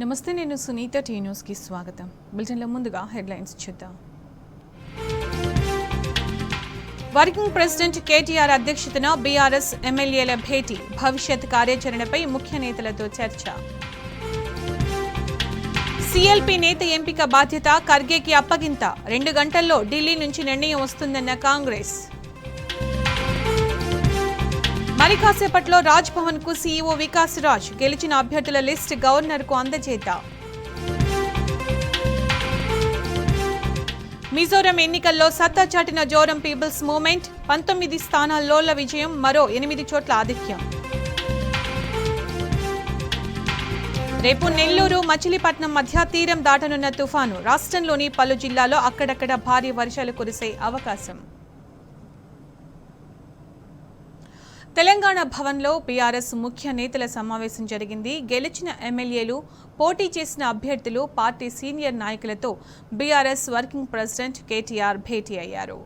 నమస్తే, నేను సునీత. టీ న్యూస్కి స్వాగతం. బులెటిన్లో ముందుగా హెడ్లైన్స్ చూద్దాం. వర్కింగ్ ప్రెసిడెంట్ కేటీఆర్ అధ్యక్షతన బీఆర్ఎస్ ఎమ్మెల్యేల భేటీ, భవిష్యత్ కార్యాచరణపై ముఖ్య నేతలతో చర్చ. సీఎల్పీ నేత ఎంపిక బాధ్యత ఖర్గేకి అప్పగింత, 2 గంటల్లో ఢిల్లీ నుంచి నిర్ణయం వస్తుందన్న కాంగ్రెస్. మరి కాసేపట్లో రాజ్ భవన్ కు సీఈఓ వికాస్ రాజ్, గెలిచిన అభ్యర్థుల లిస్ట్ గవర్నర్ కు అందజేత. మిజోరం ఎన్నికల్లో సత్తా చాటిన జోరం పీపుల్స్ మూవ్మెంట్, 19 స్థానాల్లోల విజయం, మరో 8 చోట్ల ఆధిక్యం. రేపు నెల్లూరు మచిలీపట్నం మధ్య తీరం దాటనున్న తుఫాను, రాష్ట్రంలోని పలు జిల్లాల్లో అక్కడక్కడ భారీ వర్షాలు కురిసే అవకాశం. తెలంగాణ భవన్లో బీఆర్ఎస్ ముఖ్య నేతల సమావేశం జరిగింది. గెలిచిన ఎమ్మెల్యేలు, పోటీ చేసిన అభ్యర్థులు, పార్టీ సీనియర్ నాయకులతో బీఆర్ఎస్ వర్కింగ్ ప్రెసిడెంట్ కేటీఆర్ భేటీ అయ్యారు.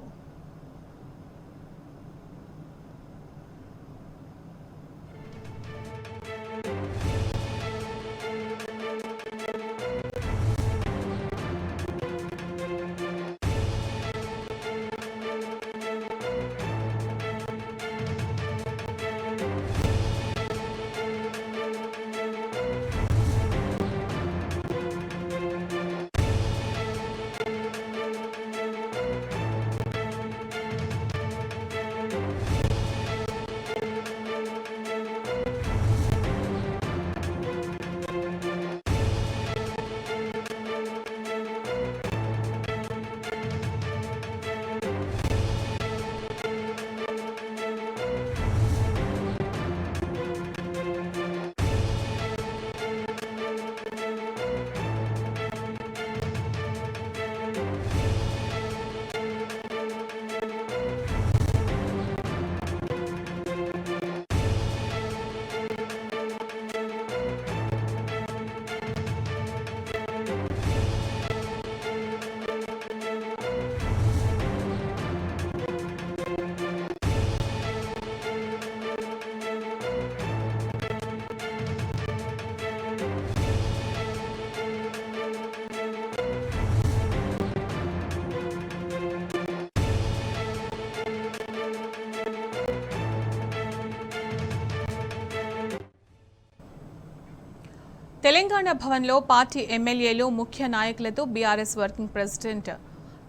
తెలంగాణ భవన్లో పార్టీ ఎమ్మెల్యేలు, ముఖ్య నాయకులతో బీఆర్ఎస్ వర్కింగ్ ప్రెసిడెంట్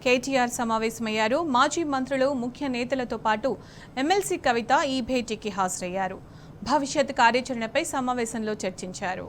కేటీఆర్ సమావేశమయ్యారు. మాజీ మంత్రులు, ముఖ్య నేతలతో పాటు ఎమ్మెల్సీ కవిత ఈ భేటీకి హాజరయ్యారు. భవిష్యత్ కార్యాచరణపై సమావేశంలో చర్చించారు.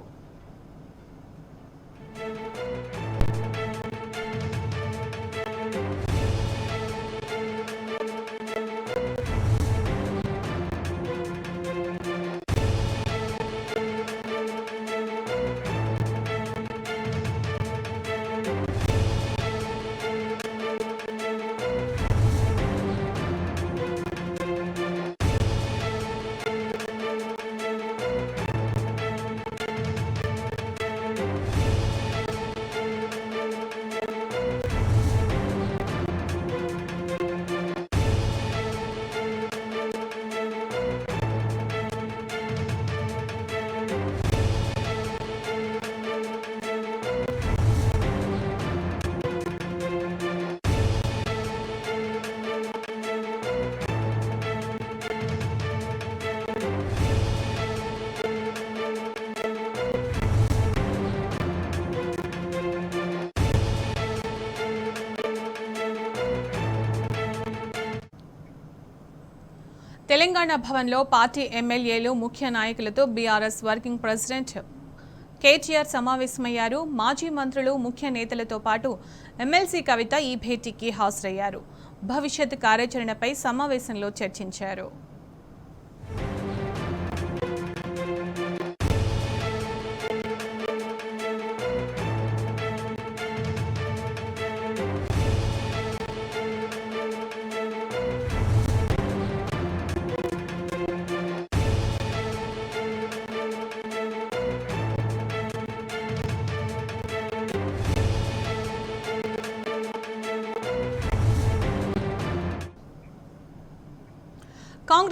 తెలంగాణ భవన్లో పార్టీ ఎమ్మెల్యేలు, ముఖ్య నాయకులతో బీఆర్ఎస్ వర్కింగ్ ప్రెసిడెంట్ కేటీఆర్ సమావేశమయ్యారు. మాజీ మంత్రులు, ముఖ్య నేతలతో పాటు ఎమ్మెల్సీ కవిత ఈ భేటీకి హాజరయ్యారు. భవిష్యత్ కార్యాచరణపై సమావేశంలో చర్చించారు.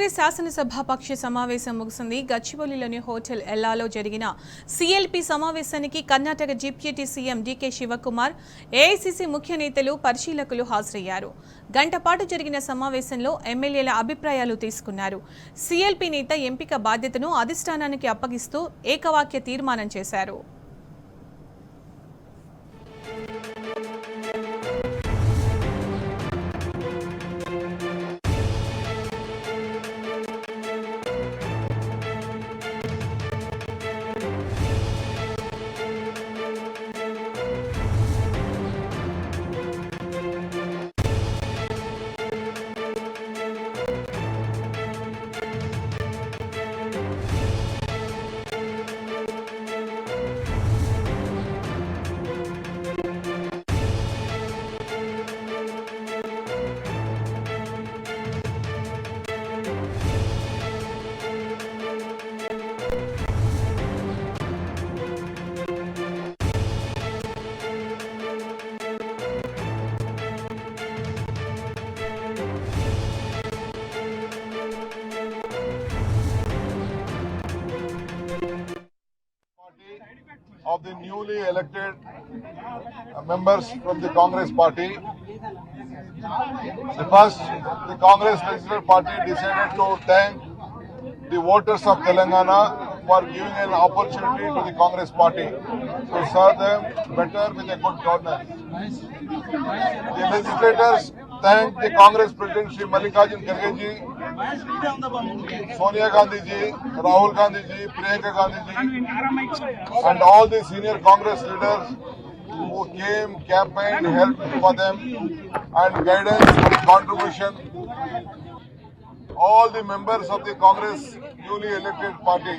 కాంగ్రెస్ శాసనసభాపక్ష సమావేశం ముగిసింది. గచ్చిబౌలిలోని హోటల్ ఎల్లాలో జరిగిన సీఎల్పీ సమావేశానికి Karnataka deputy CM DK Shivakumar, AICC ముఖ్య నేతలు, పరిశీలకులు హాజరయ్యారు. గంట పాటు జరిగిన సమావేశంలో ఎమ్మెల్యేల అభిప్రాయాలు తీసుకున్నారు. సీఎల్పీ నేత ఎంపిక బాధ్యతను అధిష్టానానికి అప్పగిస్తూ ఏకవాక్య తీర్మానం చేశారు. Of the newly elected members from the Congress party. First, the Congress Legislative Party decided to thank the voters of Telangana for giving an opportunity to the Congress party to serve them better with a good governance. The legislators thank the Congress President Shri Mallikarjun Kharge ji, Sonia Gandhi ji, Rahul Gandhi ji, Priyanka Gandhi ji, and all the senior Congress leaders who came, campaigned, helped for them, and guidance and contribution. All the members of the Congress newly elected party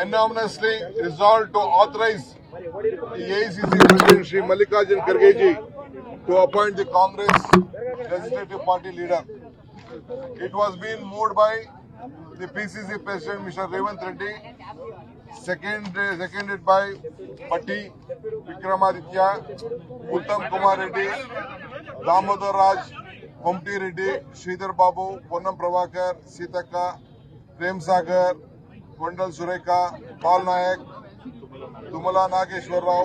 unanimously resolved to authorize the AICC President Shri Mallikarjun Kharge ji to appoint the Congress Legislative Party leader. It was being moved by the PCC President Mr. Revanth Reddy, seconded by Patti, Vikramaditya, Uttam Kumar Reddy, Damodar Raj, Humpty Reddy, Sridhar Babu, Ponnam Prabhakar, Sitaka, Prem Sagar, Vandal Sureka, Paul Nayak, Tumala Nageshwar Rao,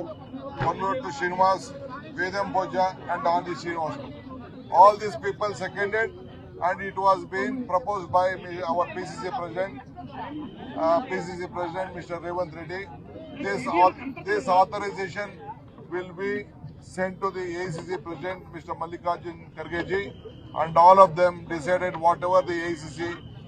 Mannotu Srinivas, Vedam Bhoja, and Andi Srinivas. All these people seconded, and it was being proposed by our PCC President Mr. Revanth Reddy. This authorization will be sent to the AICC President Mr. Mallikarjun Kharge ji, and all of them decided whatever the AICC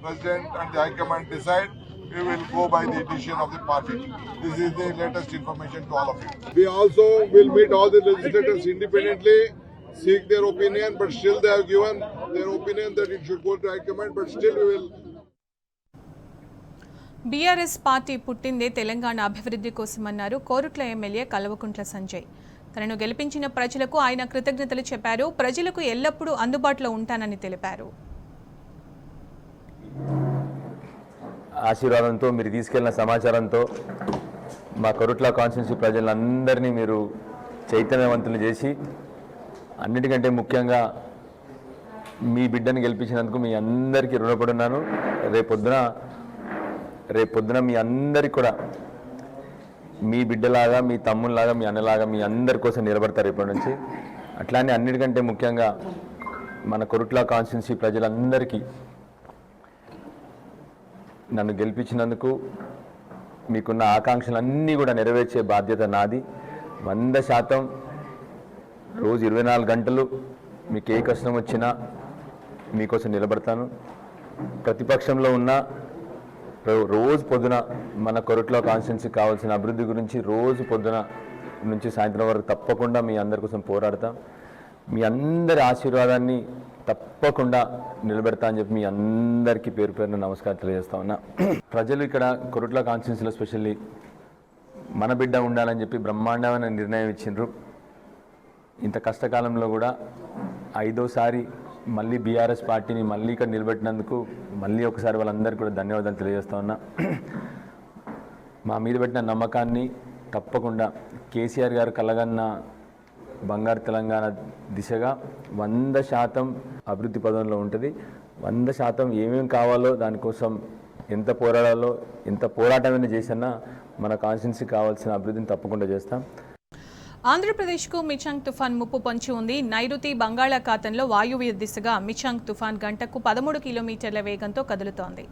President and the High Command decide, we will go by the decision of the party. This is the latest information to all of you. We also will meet all the legislators independently, seek their opinion, but still they have given their opinion that it should go to High Command, but still we will. BRS party పుట్టిందే తెలంగాణ అభివృద్ధి కోసమన్నారు Korutla MLA Kalvakuntla Sanjay. తనను గెలిపించిన ప్రజలకు ఆయన కృతజ్ఞతలు చెప్పారు. ప్రజలకు ఎల్లప్పుడూ అందుబాటులో ఉంటానని తెలిపారు. ఆశీర్వాదంతో మీరు తీసుకెళ్లిన సమాచారంతో మా కొరుట్ల కాన్స్టిట్యున్సీ ప్రజలందరినీ మీరు చైతన్యవంతులు చేసి, అన్నిటికంటే ముఖ్యంగా మీ బిడ్డను గెలిపించినందుకు మీ అందరికీ రుణపడి ఉన్నాను. రేపొద్దున మీ అందరికీ కూడా మీ బిడ్డలాగా, మీ తమ్ముళ్ళలాగా, మీ అన్నలాగా మీ అందరి కోసం నిలబడతారు ఇప్పటి నుంచి. అట్లానే అన్నిటికంటే ముఖ్యంగా మన కొరుట్ల కాన్స్టిట్యున్సీ ప్రజలందరికీ నన్ను గెలిపించినందుకు మీకున్న ఆకాంక్షలన్నీ కూడా నెరవేర్చే బాధ్యత నాది. 100% రోజు 24 గంటలు మీకు ఏ కష్టం వచ్చినా మీకోసం నిలబడతాను. ప్రతిపక్షంలో ఉన్న రోజు పొద్దున మన కొరుట్ల కాన్స్టిట్యున్సీకి కావాల్సిన అభివృద్ధి గురించి రోజు పొద్దున నుంచి సాయంత్రం వరకు తప్పకుండా మీ అందరి కోసం పోరాడతాం. మీ అందరి ఆశీర్వాదాన్ని తప్పకుండా నిలబెడతా అని చెప్పి మీ అందరికీ పేరు పేరున నమస్కారం తెలియజేస్తా ఉన్నా. ప్రజలు ఇక్కడ కొరుట్ల కాన్స్టిట్యున్సీలో స్పెషల్లీ మన బిడ్డ ఉండాలని చెప్పి బ్రహ్మాండమైన నిర్ణయం ఇచ్చిండ్రు. ఇంత కష్టకాలంలో కూడా 5వసారి మళ్ళీ బీఆర్ఎస్ పార్టీని మళ్ళీ ఇక్కడ నిలబెట్టినందుకు మళ్ళీ ఒకసారి వాళ్ళందరికీ కూడా ధన్యవాదాలు తెలియజేస్తా ఉన్నా. మా మీద పెట్టిన నమ్మకాన్ని తప్పకుండా కేసీఆర్ గారు కలగన్న బంగారు తెలంగాణ దిశగా 100% అభివృద్ధి పదంలో ఉంటుంది. 100% ఏమేమి కావాలో దానికోసం ఎంత పోరాడాలో, ఎంత పోరాటమైనా చేసినా మన కాన్స్టిట్యున్సీకి కావాల్సిన అభివృద్ధిని తప్పకుండా చేస్తాం. ఆంధ్రప్రదేశ్కు మిచాంగ్ తుఫాన్ ముప్పు పొంచి ఉంది. నైరుతి బంగాళాఖాతంలో వాయువ్య దిశగా మిచాంగ్ తుఫాన్ గంటకు 13 కిలోమీటర్ల వేగంతో కదులుతోంది.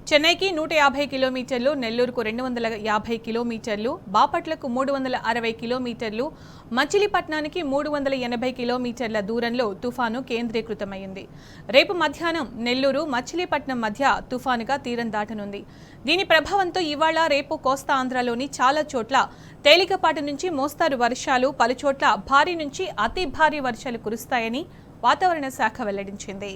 చెన్నైకి 150 కిలోమీటర్లు, నెల్లూరుకు 250 కిలోమీటర్లు, బాపట్లకు 360 కిలోమీటర్లు, మచిలీపట్నానికి 380 కిలోమీటర్ల దూరంలో తుఫాను కేంద్రీకృతమైంది. రేపు మధ్యాహ్నం నెల్లూరు, మచిలీపట్నం మధ్య తుఫానుగా తీరం దాటనుంది. దీని ప్రభావంతో ఇవాళ రేపు కోస్తా ఆంధ్రలోని చాలా చోట్ల తేలికపాటి నుంచి మోస్తారు వర్షాలు, పలుచోట్ల భారీ నుంచి అతి భారీ వర్షాలు కురుస్తాయని వాతావరణ శాఖ వెల్లడించింది.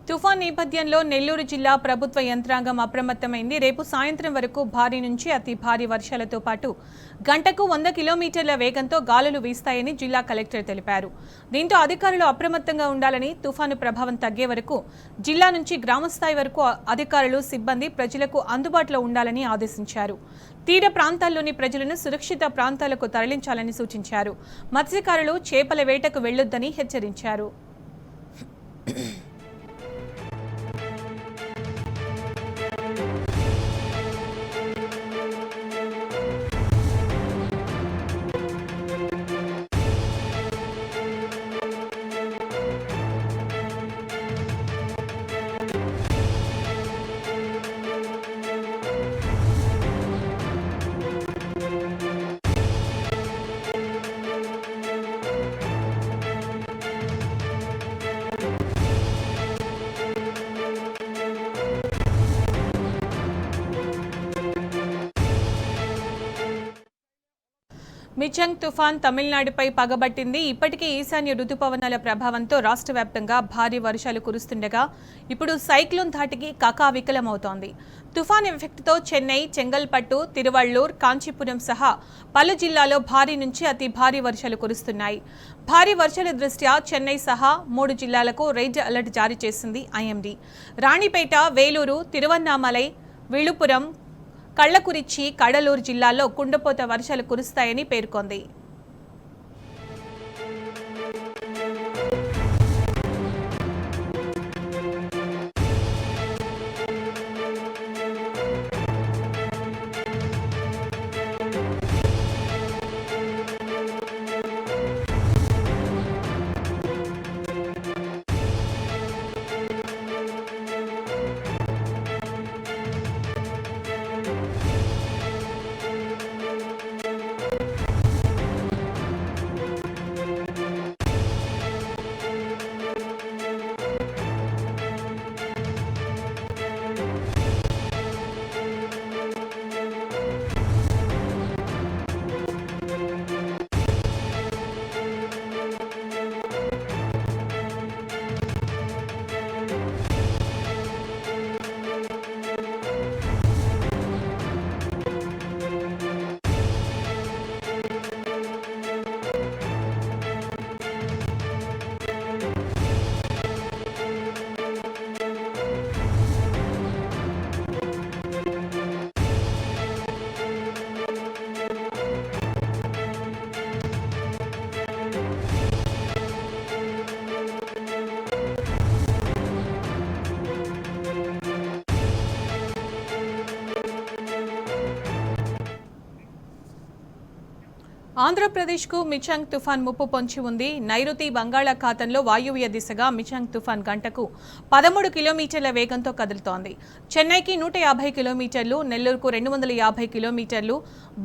తుఫాన్ నేపథ్యంలో నెల్లూరు జిల్లా ప్రభుత్వ యంత్రాంగం అప్రమత్తమైంది. రేపు సాయంత్రం వరకు భారీ నుంచి అతి భారీ వర్షాలతో పాటు గంటకు 100 కిలోమీటర్ల వేగంతో గాలులు వీస్తాయని జిల్లా కలెక్టర్ తెలిపారు. దీంతో అధికారులు అప్రమత్తంగా ఉండాలని, తుఫాను ప్రభావం తగ్గే వరకు జిల్లా నుంచి గ్రామస్థాయి వరకు అధికారులు, సిబ్బంది ప్రజలకు అందుబాటులో ఉండాలని ఆదేశించారు. తీర ప్రాంతాల్లోని ప్రజలను సురక్షిత ప్రాంతాలకు తరలించాలని సూచించారు. మత్స్యకారులు చేపల వేటకు వెళ్లొద్దని హెచ్చరించారు. మిచాంగ్ తుఫాన్ తమిళనాడుపై పగబట్టింది. ఇప్పటికే ఈశాన్య రుతుపవనాల ప్రభావంతో రాష్ట్ర వ్యాప్తంగా భారీ వర్షాలు కురుస్తుండగా ఇప్పుడు సైక్లోన్ ధాటికి కకావికలమవుతోంది. తుఫాన్ ఎఫెక్ట్తో చెన్నై, చెంగల్పట్టు, తిరువళ్లూర్, కాంచీపురం సహా పలు జిల్లాల్లో భారీ నుంచి అతి భారీ వర్షాలు కురుస్తున్నాయి. భారీ వర్షాల దృష్ట్యా చెన్నై సహా 3 జిల్లాలకు రెడ్ అలర్ట్ జారీ చేసింది ఐఎండీ. రాణిపేట, వేలూరు, తిరువన్నామలై, విళుపురం, కళ్లకురిచి, కడలూరు జిల్లాల్లో కుండపోత వర్షాలు కురుస్తాయని పేర్కొంది. ఆంధ్రప్రదేశ్కు మిచాంగ్ తుఫాన్ ముప్పు పొంచి ఉంది. నైరుతి బంగాళాఖాతంలో వాయువ్య దిశగా మిచాంగ్ తుఫాన్ గంటకు 13 కిలోమీటర్ల వేగంతో కదులుతోంది. చెన్నైకి 150 కిలోమీటర్లు, నెల్లూరుకు 250 కిలోమీటర్లు,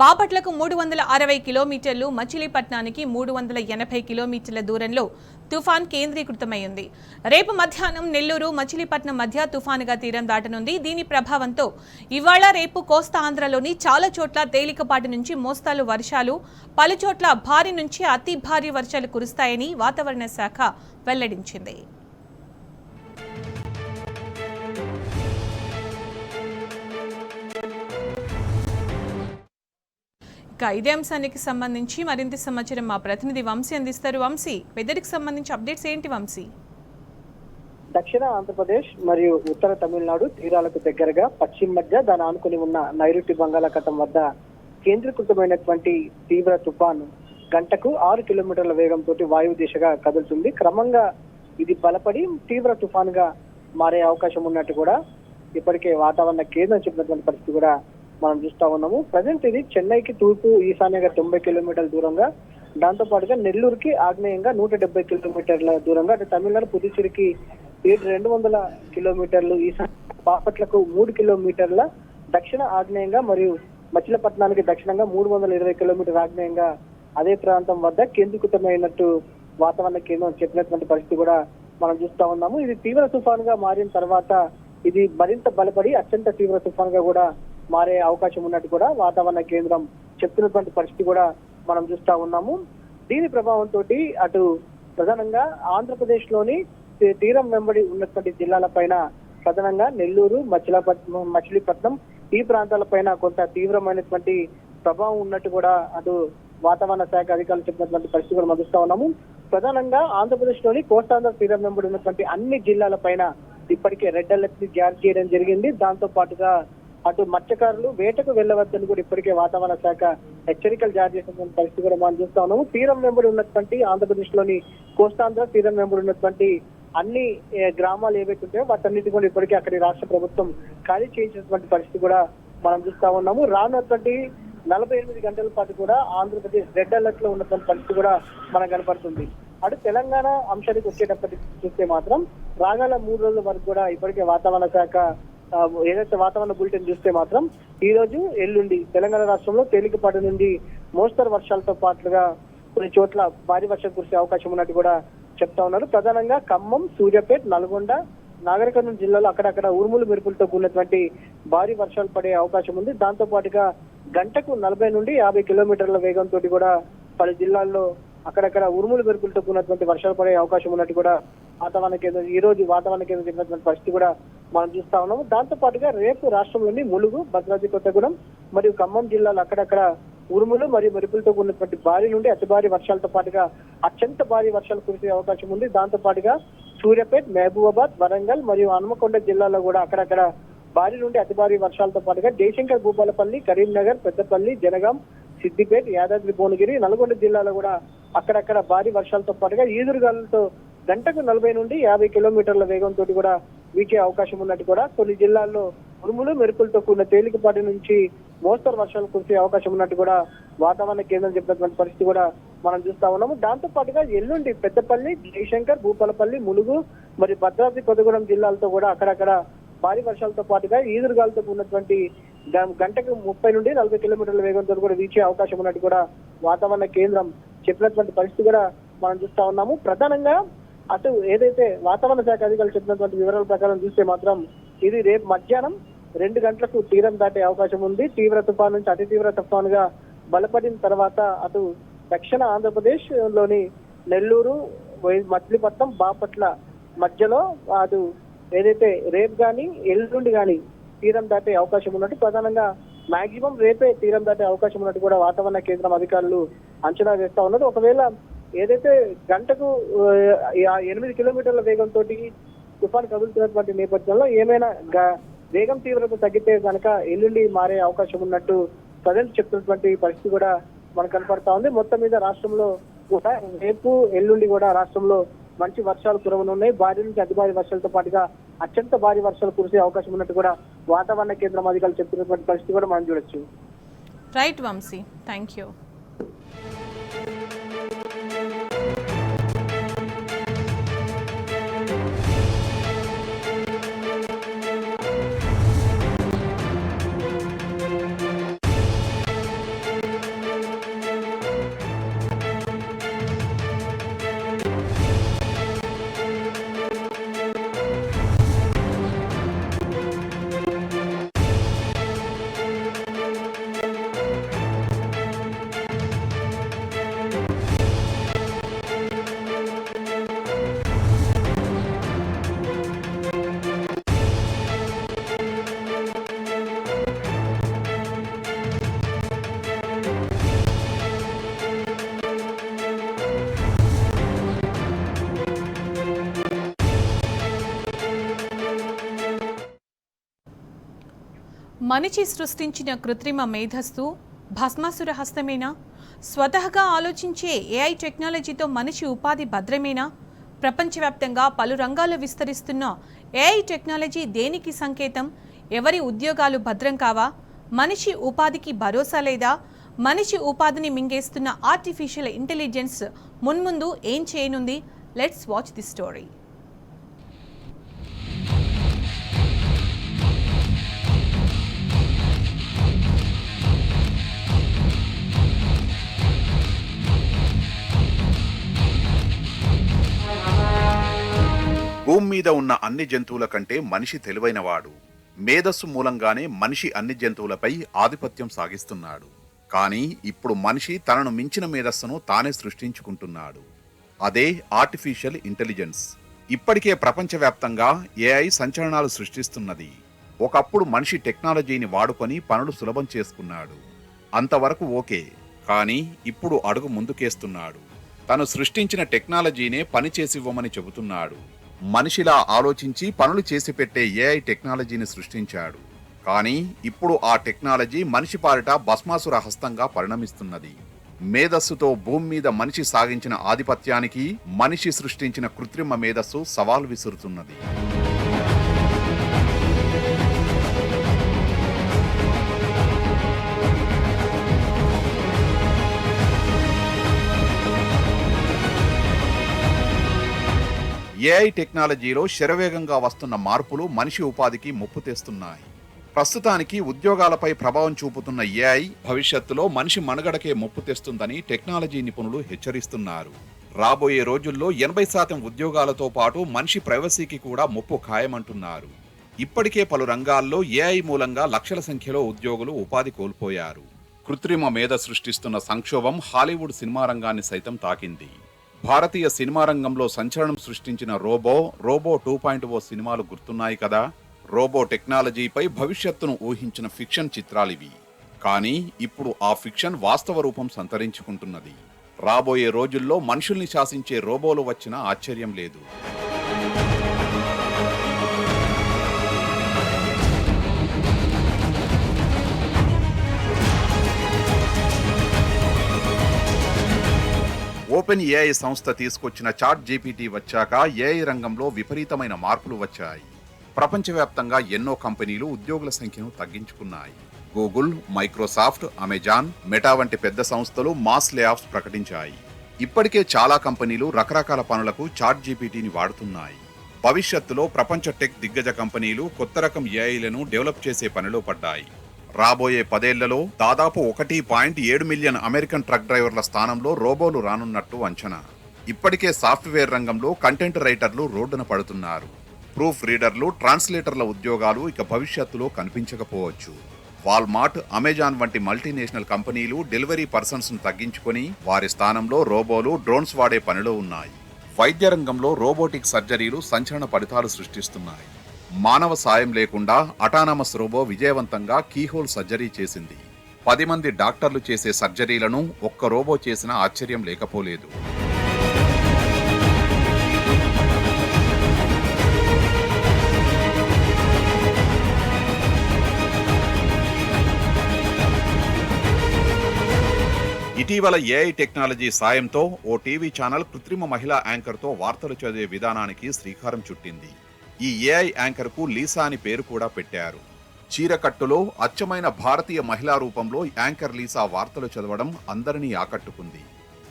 బాపట్లకు 360 కిలోమీటర్లు, మచిలీపట్నానికి 380 కిలోమీటర్ల దూరంలో తుఫాన్ కేంద్రీకృతమై ఉంది. రేపు మధ్యాహ్నం నెల్లూరు, మచిలీపట్నం మధ్య తుఫానుగా తీరం దాటనుంది. దీని ప్రభావంతో ఇవాళ రేపు కోస్తా ఆంధ్రలోని చాలా చోట్ల తేలికపాటి నుంచి మోస్తాలు వర్షాలు, పలుచోట్ల భారీ నుంచి అతి భారీ వర్షాలు కురుస్తాయని వాతావరణ శాఖ వెల్లడించింది. ఇక ఇదే అంశానికి సంబంధించి మరింత సమాచారం మా ప్రతినిధి వంశీ అందిస్తారు. వంశీ, వెదర్కి సంబంధించి అప్డేట్స్ ఏంటి వంశీ? దక్షిణ ఆంధ్రప్రదేశ్ మరియు ఉత్తర తమిళనాడు తీరాలకు దగ్గరగా పశ్చిమ మధ్య దాని ఆనుకుని ఉన్న నైరుతి బంగాళాఖాతం వద్ద కేంద్రీకృతమైనటువంటి తీవ్ర తుఫాను గంటకు 6 కిలోమీటర్ల వేగంతో వాయువు దిశగా కదులుతుంది. క్రమంగా ఇది బలపడి తీవ్ర తుఫానుగా మారే అవకాశం ఉన్నట్టు కూడా ఇప్పటికే వాతావరణ కేంద్రం చెప్పినటువంటి పరిస్థితి కూడా మనం చూస్తా ఉన్నాము. ప్రజెంట్ ఇది చెన్నైకి తూర్పు ఈశాన్యంగా 90 కిలోమీటర్ల దూరంగా, దాంతో పాటుగా నెల్లూరుకి ఆగ్నేయంగా 170 కిలోమీటర్ల దూరంగా, అంటే తమిళనాడు పుదుచ్చేరికి 200 కిలోమీటర్లు ఈశాన్య, బాపట్లకు 3 కిలోమీటర్ల దక్షిణ ఆగ్నేయంగా మరియు మచిలీపట్నానికి దక్షిణంగా 320 కిలోమీటర్ల ఆగ్నేయంగా అదే ప్రాంతం వద్ద కేంద్రీకృతమైనట్టు వాతావరణ కేంద్రం చెప్పినటువంటి పరిస్థితి కూడా మనం చూస్తా ఉన్నాము. ఇది తీవ్ర తుఫానుగా మారిన తర్వాత ఇది మరింత బలపడి అత్యంత తీవ్ర తుఫానుగా కూడా మారే అవకాశం ఉన్నట్టు కూడా వాతావరణ కేంద్రం చెప్తున్నటువంటి పరిస్థితి కూడా మనం చూస్తా ఉన్నాము. దీని ప్రభావంతో అటు ప్రధానంగా ఆంధ్రప్రదేశ్ లోని తీరం వెంబడి ఉన్నటువంటి జిల్లాల పైన ప్రధానంగా నెల్లూరు, మచిలీపట్నం ఈ ప్రాంతాలపైన కొంత తీవ్రమైనటువంటి ప్రభావం ఉన్నట్టు కూడా అటు వాతావరణ శాఖ అధికారులు చెప్పినటువంటి పరిస్థితి కూడా మదుస్తా ఉన్నాము. ప్రధానంగా ఆంధ్రప్రదేశ్ లోని కోస్తాంధ్ర తీరం వెంబడి ఉన్నటువంటి అన్ని జిల్లాల పైన ఇప్పటికే రెడ్ అలర్ట్ ని జారీ చేయడం జరిగింది. దాంతో పాటుగా అటు మత్స్యకారులు వేటకు వెళ్లవద్దని కూడా ఇప్పటికే వాతావరణ శాఖ హెచ్చరికలు జారీ చేసినటువంటి పరిస్థితి కూడా మనం చూస్తా ఉన్నాము. తీరం వెంబడి ఉన్నటువంటి ఆంధ్రప్రదేశ్ లోని కోస్తాంధ్ర తీరం వెంబడి ఉన్నటువంటి అన్ని గ్రామాలు ఏవైతే ఉంటాయో వాటన్నిటి కూడా ఇప్పటికే అక్కడి రాష్ట్ర ప్రభుత్వం ఖాళీ చేయించినటువంటి పరిస్థితి కూడా మనం చూస్తా ఉన్నాము. రానున్నటువంటి 48 గంటల పాటు కూడా ఆంధ్రప్రదేశ్ రెడ్ అలర్ట్ లో ఉన్నటువంటి పరిస్థితి కూడా మనకు కనపడుతుంది. అటు తెలంగాణ అంశానికి వచ్చేటప్పటికి చూస్తే మాత్రం రాగల 3 రోజుల వరకు కూడా ఇప్పటికే వాతావరణ శాఖ ఏదైతే వాతావరణ బులెటిన్ చూస్తే మాత్రం ఈ రోజు ఎల్లుండి తెలంగాణ రాష్ట్రంలో తేలికపాటి నుండి మోస్తరు వర్షాలతో పాటుగా కొన్ని చోట్ల భారీ వర్షం కురిసే అవకాశం ఉన్నట్టు కూడా చెప్తా ఉన్నారు. ప్రధానంగా ఖమ్మం, సూర్యాపేట, నల్గొండ, నాగర్ కర్నూలు జిల్లాలో అక్కడక్కడ ఉరుములు మెరుపులతో కూడినటువంటి భారీ వర్షాలు పడే అవకాశం ఉంది. దాంతో పాటుగా గంటకు 40 నుండి 50 కిలోమీటర్ల వేగంతో కూడా పలు జిల్లాల్లో అక్కడక్కడ ఉరుములు మెరుపులతో కూడినటువంటి వర్షాలు పడే అవకాశం ఉన్నట్టు కూడా వాతావరణ కేంద్రం ఈ రోజు వాతావరణ కేంద్రం చెప్పినటువంటి పరిస్థితి కూడా మనం చూస్తా ఉన్నాము. దాంతో పాటుగా రేపు రాష్ట్రంలోని ములుగు, భద్రాద్రి కొత్తగూడెం మరియు ఖమ్మం జిల్లాలో అక్కడక్కడ ఉరుములు మరియు మెరుపులతో కూడినటువంటి భారీ నుండి అతి భారీ వర్షాలతో పాటుగా అత్యంత భారీ వర్షాలు కురిసే అవకాశం ఉంది. దాంతో పాటుగా సూర్యాపేట, మహబూబాబాద్, వరంగల్ మరియు హనుమకొండ జిల్లాలో కూడా అక్కడక్కడ భారీ నుండి అతి భారీ వర్షాలతో పాటుగా జయశంకర్, భూపాలపల్లి, కరీంనగర్, పెద్దపల్లి, జనగాం, సిద్దిపేట, యాదాద్రి, భువనగిరి, నల్గొండ జిల్లాలో కూడా అక్కడక్కడ భారీ వర్షాలతో పాటుగా ఈదురుగాలులతో గంటకు 40 నుండి 50 కిలోమీటర్ల వేగంతో కూడా వీచే అవకాశం ఉన్నట్టు కూడా కొన్ని జిల్లాల్లో ఉరుములు మెరుపులతో కూడిన తేలికపాటి నుంచి మోస్తరు వర్షాలు కురిసే అవకాశం ఉన్నట్టు కూడా వాతావరణ కేంద్రం చెప్పినటువంటి పరిస్థితి కూడా మనం చూస్తా ఉన్నాము. దాంతో పాటుగా ఎల్లుండి పెద్దపల్లి, జయశంకర్, భూపాలపల్లి, ములుగు మరియు భద్రాద్రి కొత్తగూడెం జిల్లాలతో కూడా అక్కడక్కడ భారీ వర్షాలతో పాటుగా ఈదురుగాలతో ఉన్నటువంటి గంటకు 30 నుండి 40 కిలోమీటర్ల వేగంతో కూడా వీచే అవకాశం ఉన్నట్టు కూడా వాతావరణ కేంద్రం చెప్పినటువంటి పరిస్థితి కూడా మనం చూస్తా ఉన్నాము. ప్రధానంగా అటు ఏదైతే వాతావరణ శాఖ అధికారులు చెప్పినటువంటి వివరాల ప్రకారం చూస్తే మాత్రం ఇది రేపు మధ్యాహ్నం 2 గంటలకు తీరం దాటే అవకాశం ఉంది. తీవ్ర తుఫాను నుంచి అతి తీవ్ర తుఫానుగా బలపడిన తర్వాత అటు దక్షిణ ఆంధ్రప్రదేశ్ లోని నెల్లూరు, మచిలీపట్నం, బాపట్ల మధ్యలో అటు ఏదైతే రేపు కానీ ఎల్లుండి కానీ తీరం దాటే అవకాశం ఉన్నట్టు, ప్రధానంగా మాక్సిమం రేపే తీరం దాటే అవకాశం ఉన్నట్టు కూడా వాతావరణ కేంద్రం అధికారులు అంచనా వేస్తా ఉన్నారు. ఒకవేళ ఏదైతే గంటకు 8 కిలోమీటర్ల వేగంతో తుఫాను కదులుతున్నటువంటి నేపథ్యంలో ఏమైనా వేగం తీవ్రత తగ్గితే కనుక ఎల్లుండి మారే అవకాశం ఉన్నట్టు ప్రజెంట్ చెప్తున్నటువంటి పరిస్థితి కూడా మనకు కనపడతా ఉంది. మొత్తం మీద రాష్ట్రంలో కూడా రేపు ఎల్లుండి కూడా రాష్ట్రంలో మంచి వర్షాలు కురవనున్నాయి. భారీ నుంచి అతి భారీ వర్షాలతో పాటుగా అత్యంత భారీ వర్షాలు కురిసే అవకాశం ఉన్నట్టు కూడా వాతావరణ కేంద్రం అధికారులు చెప్తున్నటువంటి పరిస్థితి కూడా మనం చూడొచ్చు. Right Vamshi, thank you. మనిషి సృష్టించిన కృత్రిమ మేధస్సు భస్మాసుర హస్తమేనా? స్వతహాగా ఆలోచించే ఏఐ టెక్నాలజీతో మనిషి ఉపాధి భద్రమేనా? ప్రపంచవ్యాప్తంగా పలు రంగాల్లో విస్తరిస్తున్న ఏఐ టెక్నాలజీ దేనికి సంకేతం? ఎవరి ఉద్యోగాలు భద్రం కావా? మనిషి ఉపాధికి భరోసా లేదా? మనిషి ఉపాధిని మింగేస్తున్న ఆర్టిఫిషియల్ ఇంటెలిజెన్స్ మున్ముందు ఏం చేయనుంది? Let's watch the story. భూమి మీద ఉన్న అన్ని జంతువుల కంటే మనిషి తెలివైనవాడు. మేధస్సు మూలంగానే మనిషి అన్ని జంతువులపై ఆధిపత్యం సాగిస్తున్నాడు. కానీ ఇప్పుడు మనిషి తనను మించిన మేధస్సును తానే సృష్టించుకుంటున్నాడు. అదే ఆర్టిఫిషియల్ ఇంటెలిజెన్స్. ఇప్పటికే ప్రపంచవ్యాప్తంగా ఏఐ సంచలనాలు సృష్టిస్తున్నది. ఒకప్పుడు మనిషి టెక్నాలజీని వాడుకొని పనులు సులభం చేసుకున్నాడు. అంతవరకు ఓకే. కానీ ఇప్పుడు అడుగు ముందుకేస్తున్నాడు. తను సృష్టించిన టెక్నాలజీనే పని చేసివ్వమని చెబుతున్నాడు. మనిషిలా ఆలోచించి పనులు చేసి పెట్టే ఏఐ టెక్నాలజీని సృష్టించాడు. కానీ ఇప్పుడు ఆ టెక్నాలజీ మనిషి పాలిట భస్మాసుర హస్తంగా పరిణమిస్తున్నది. మేధస్సుతో భూమి మీద మనిషి సాగించిన ఆధిపత్యానికి మనిషి సృష్టించిన కృత్రిమ మేధస్సు సవాల్ విసురుతున్నది. ఏఐ టెక్నాలజీలో శరవేగంగా వస్తున్న మార్పులు మనిషి ఉపాధికి ముప్పు తెస్తున్నాయి. ప్రస్తుతానికి ఉద్యోగాలపై ప్రభావం చూపుతున్న ఏఐ భవిష్యత్తులో మనిషి మనుగడకే ముప్పు తెస్తుందని టెక్నాలజీ నిపుణులు హెచ్చరిస్తున్నారు. రాబోయే రోజుల్లో 80% ఉద్యోగాలతో పాటు మనిషి ప్రైవసీకి కూడా ముప్పు ఖాయమంటున్నారు. ఇప్పటికే పలు రంగాల్లో ఏఐ మూలంగా లక్షల సంఖ్యలో ఉద్యోగులు ఉపాధి కోల్పోయారు. కృత్రిమ మేధ సృష్టిస్తున్న సంక్షోభం హాలీవుడ్ సినిమా రంగాన్ని సైతం తాకింది. భారతీయ సినిమా రంగంలో సంచలనం సృష్టించిన రోబో 2.0 సినిమాలు గుర్తున్నాయి కదా. రోబో టెక్నాలజీపై భవిష్యత్తును ఊహించిన ఫిక్షన్ చిత్రాలివి. కానీ ఇప్పుడు ఆ ఫిక్షన్ వాస్తవ రూపం సంతరించుకుంటున్నది. రాబోయే రోజుల్లో మనుషుల్ని శాసించే రోబోలు వచ్చినా ఆశ్చర్యం లేదు. ఓపెన్ ఏఐ సంస్థ తీసుకొచ్చిన చాట్ జీపీటీ వచ్చాక ఏఐ రంగంలో విపరీతమైన మార్పులు వచ్చాయి. ప్రపంచవ్యాప్తంగా ఎన్నో కంపెనీలు ఉద్యోగుల సంఖ్యను తగ్గించుకున్నాయి. గూగుల్, మైక్రోసాఫ్ట్, అమెజాన్, మెటా వంటి పెద్ద సంస్థలు మాస్ లేఆఫ్స్ ప్రకటించాయి. ఇప్పటికే చాలా కంపెనీలు రకరకాల పనులకు చాట్ జీపీటీని వాడుతున్నాయి. భవిష్యత్తులో ప్రపంచ టెక్ దిగ్గజ కంపెనీలు కొత్త రకం ఏఐలను డెవలప్ చేసే పనిలో పడ్డాయి. రాబోయే 10 ఏళ్లలో దాదాపు 1.7 మిలియన్ అమెరికన్ ట్రక్ డ్రైవర్ల స్థానంలో రోబోలు రానున్నట్టు అంచనా. ఇప్పటికే సాఫ్ట్వేర్ రంగంలో కంటెంట్ రైటర్లు రోడ్డున పడుతున్నారు. ప్రూఫ్ రీడర్లు, ట్రాన్స్లేటర్ల ఉద్యోగాలు ఇక భవిష్యత్తులో కనిపించకపోవచ్చు. వాల్మార్ట్, అమెజాన్ వంటి మల్టీనేషనల్ కంపెనీలు డెలివరీ పర్సన్స్ ను తగ్గించుకొని వారి స్థానంలో రోబోలు, డ్రోన్స్ వాడే పనిలో ఉన్నాయి. వైద్య రంగంలో రోబోటిక్ సర్జరీలు సంచలన ఫలితాలు సృష్టిస్తున్నాయి. మానవ సాయం లేకుండా అటానమస్ రోబో విజయవంతంగా కీహోల్ సర్జరీ చేసింది. 10 మంది డాక్టర్లు చేసే సర్జరీలను ఒక్క రోబో చేసినా ఆశ్చర్యం లేకపోలేదు. ఇటీవల ఏఐ టెక్నాలజీ సాయంతో ఓ టీవీ ఛానల్ కృత్రిమ మహిళా యాంకర్తో వార్తలు చదివే విధానానికి శ్రీకారం చుట్టింది. ఈ ఏఐ యాంకర్కు లీసా అని పేరు కూడా పెట్టారు. చీరకట్టులో అచ్చమైన భారతీయ మహిళా రూపంలో యాంకర్ లీసా వార్తలు చదవడం అందరినీ ఆకట్టుకుంది.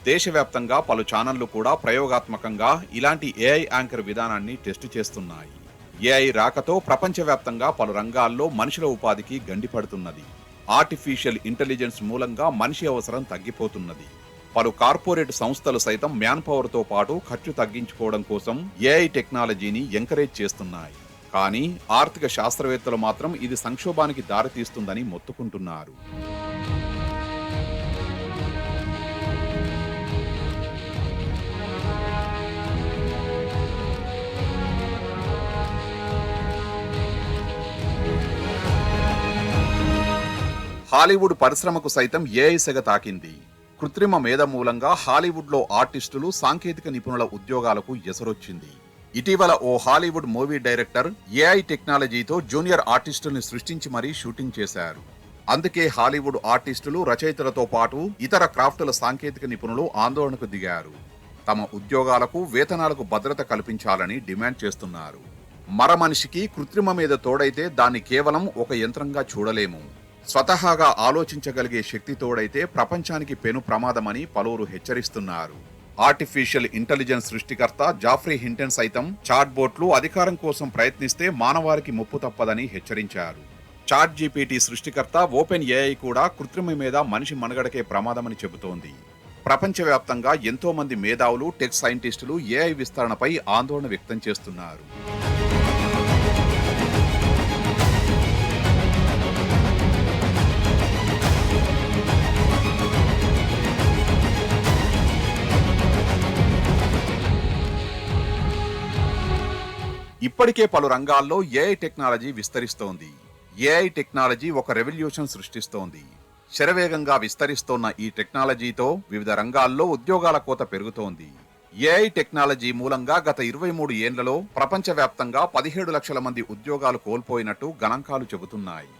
దేశవ్యాప్తంగా పలు ఛానళ్లు కూడా ప్రయోగాత్మకంగా ఇలాంటి ఏఐ యాంకర్ విధానాన్ని టెస్టు చేస్తున్నాయి. ఏఐ రాకతో ప్రపంచవ్యాప్తంగా పలు రంగాల్లో మనుషుల ఉపాధికి గండిపడుతున్నది. ఆర్టిఫిషియల్ ఇంటెలిజెన్స్ మూలంగా మనిషి అవసరం తగ్గిపోతున్నది. పలు కార్పొరేట్ సంస్థలు సైతం మ్యాన్ పవర్ తో పాటు ఖర్చు తగ్గించుకోవడం కోసం ఏఐ టెక్నాలజీని ఎంకరేజ్ చేస్తున్నాయి. కానీ ఆర్థిక శాస్త్రవేత్తలు మాత్రం ఇది సంక్షోభానికి దారితీస్తుందని మొత్తుకుంటున్నారు. హాలీవుడ్ పరిశ్రమకు సైతం ఏఐ సెగ తాకింది. కృత్రిమ మేధ మూలంగా హాలీవుడ్లో ఆర్టిస్టులు, సాంకేతిక నిపుణుల ఉద్యోగాలకు ఎసరొచ్చింది. ఇటీవల ఓ హాలీవుడ్ మూవీ డైరెక్టర్ ఏఐ టెక్నాలజీతో జూనియర్ ఆర్టిస్టుల్ని సృష్టించి మరీ షూటింగ్ చేశారు. అందుకే హాలీవుడ్ ఆర్టిస్టులు, రచయితలతో పాటు ఇతర క్రాఫ్టుల సాంకేతిక నిపుణులు ఆందోళనకు దిగారు. తమ ఉద్యోగాలకు, వేతనాలకు భద్రత కల్పించాలని డిమాండ్ చేస్తున్నారు. మరమనిషికి కృత్రిమ మీద తోడైతే దాన్ని కేవలం ఒక యంత్రంగా చూడలేము. స్వతహాగా ఆలోచించగలిగే శక్తి తోడైతే ప్రపంచానికి పెను ప్రమాదమని పలువురు హెచ్చరిస్తున్నారు. ఆర్టిఫిషియల్ ఇంటెలిజెన్స్ సృష్టికర్త జాఫ్రీ హింటన్ సైతం చాట్ బోట్లు అధికారం కోసం ప్రయత్నిస్తే మానవారికి ముప్పు తప్పదని హెచ్చరించారు. చాట్ జీపీటీ సృష్టికర్త ఓపెన్ ఏఐ కూడా కృత్రిమ మీద మనిషి మనుగడకే ప్రమాదమని చెబుతోంది. ప్రపంచవ్యాప్తంగా ఎంతో మంది మేధావులు, టెక్ సైంటిస్టులు ఏఐ విస్తరణపై ఆందోళన వ్యక్తం చేస్తున్నారు. ఇప్పటికే పలు రంగాల్లో ఏఐ టెక్నాలజీ విస్తరిస్తోంది. ఏఐ టెక్నాలజీ ఒక రెవల్యూషన్ సృష్టిస్తోంది. శరవేగంగా విస్తరిస్తోన్న ఈ టెక్నాలజీతో వివిధ రంగాల్లో ఉద్యోగాల కోత పెరుగుతోంది. ఏఐ టెక్నాలజీ మూలంగా గత 23 ఏళ్లలో ప్రపంచవ్యాప్తంగా 17 లక్షల మంది ఉద్యోగాలు కోల్పోయినట్టు గణాంకాలు చెబుతున్నాయి.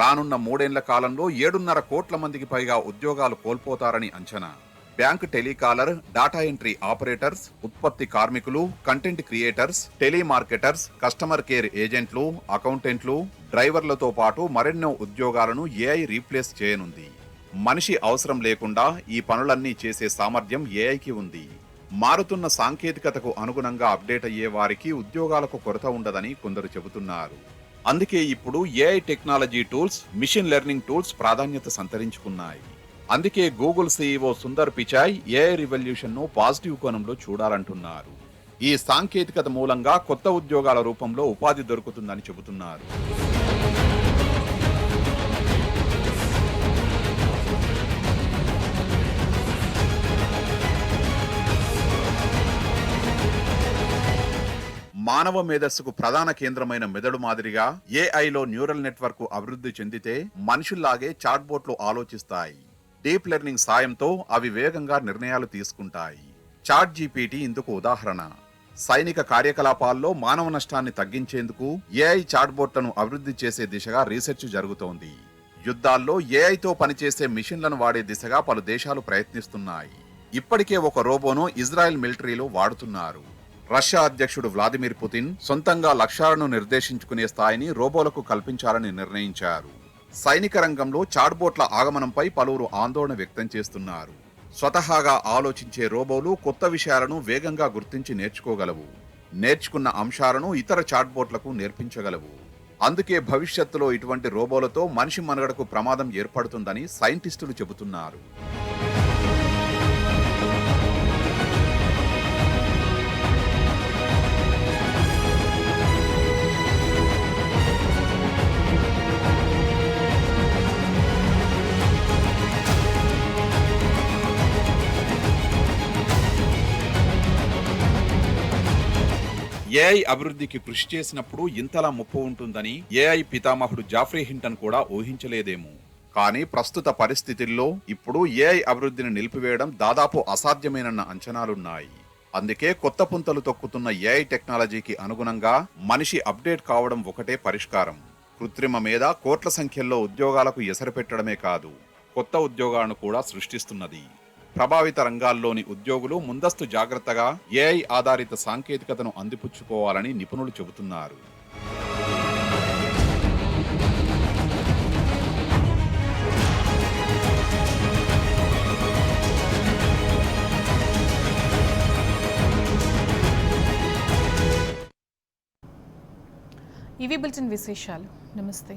రానున్న 3 ఏళ్ల కాలంలో 7.5 కోట్ల మందికి పైగా ఉద్యోగాలు కోల్పోతారని అంచనా. Bank telecaller, data entry operators, ఉత్పత్తి కార్మికులు, కంటెంట్ క్రియేటర్స్, టెలిమార్కెటర్స్, కస్టమర్ కేర్ ఏజెంట్లు, అకౌంటెంట్లు, డ్రైవర్లతో పాటు మరెన్నో ఉద్యోగాలను ఏఐ రీప్లేస్ చేయనుంది. మనిషి అవసరం లేకుండా ఈ పనులన్నీ చేసే సామర్థ్యం ఏఐకి ఉంది. మారుతున్న సాంకేతికతకు అనుగుణంగా అప్డేట్ అయ్యే వారికి ఉద్యోగాలకు కొరత ఉండదని కొందరు చెబుతున్నారు. అందుకే ఇప్పుడు AI technology tools, machine learning tools ప్రాధాన్యత సంతరించుకున్నాయి. అందుకే Google CEO Sundar Pichai AI revolution ను పాజిటివ్ కోణంలో చూడాలంటున్నారు. ఈ సాంకేతికత మూలంగా కొత్త ఉద్యోగాల రూపంలో ఉపాధి దొరుకుతుందని చెబుతున్నారు. మానవ మేధస్సుకు ప్రధాన కేంద్రమైన మెదడు మాదిరిగా ఏఐలో న్యూరల్ నెట్వర్క్ అభివృద్ధి చెందితే మనుషుల్లాగే చాట్బోట్లు ఆలోచిస్తాయి. డీప్ లెర్నింగ్ సాయంతో అవి వేగంగా నిర్ణయాలు తీసుకుంటాయి. చాట్ జీపీటీ ఇందుకు ఉదాహరణ. సైనిక కార్యకలాపాల్లో మానవ నష్టాన్ని తగ్గించేందుకు ఏఐ చాట్బోట్లను అభివృద్ధి చేసే దిశగా రీసెర్చ్ జరుగుతోంది. యుద్ధాల్లో ఏఐతో పనిచేసే మిషన్లను వాడే దిశగా పలు దేశాలు ప్రయత్నిస్తున్నాయి. ఇప్పటికే ఒక రోబోను ఇజ్రాయెల్ మిలిటరీలో వాడుతున్నారు. రష్యా అధ్యక్షుడు వ్లాదిమిర్ పుతిన్ సొంతంగా లక్ష్యాలను నిర్దేశించుకునే స్థాయిని రోబోలకు కల్పించాలని నిర్ణయించారు. సైనిక రంగంలో చాట్బోట్ల ఆగమనంపై పలువురు ఆందోళన వ్యక్తం చేస్తున్నారు. స్వతహాగా ఆలోచించే రోబోలు కొత్త విషయాలను వేగంగా గుర్తించి నేర్చుకోగలవు. నేర్చుకున్న అంశాలను ఇతర చాట్బోట్లకు నేర్పించగలవు. అందుకే భవిష్యత్తులో ఇటువంటి రోబోలతో మనిషి మనుగడకు ప్రమాదం ఏర్పడుతుందని సైంటిస్టులు చెబుతున్నారు. ఏఐ అభివృద్ధికి కృషి చేసినప్పుడు ఇంతలా ముప్పు ఉంటుందని ఏఐ పితామహుడు జాఫ్రీ హింటన్ కూడా ఊహించలేదేమో. కానీ ప్రస్తుత పరిస్థితుల్లో ఇప్పుడు ఏఐ అభివృద్ధిని నిలిపివేయడం దాదాపు అసాధ్యమేనన్న అంచనాలున్నాయి. అందుకే కొత్త పుంతలు తొక్కుతున్న ఏఐ టెక్నాలజీకి అనుగుణంగా మనిషి అప్డేట్ కావడం ఒకటే పరిష్కారం. కృత్రిమ మీద కోట్ల సంఖ్యలో ఉద్యోగాలకు ఎసరు పెట్టడమే కాదు, కొత్త ఉద్యోగాలను కూడా సృష్టిస్తున్నది. ప్రభావిత రంగాల్లోని ఉద్యోగులు ముందస్తు జాగ్రత్తగా ఏఐ ఆధారిత సాంకేతికతను అందిపుచ్చుకోవాలని నిపుణులు చెబుతున్నారు. ఇవి బులెటిన్ విశేషాలు. నమస్తే.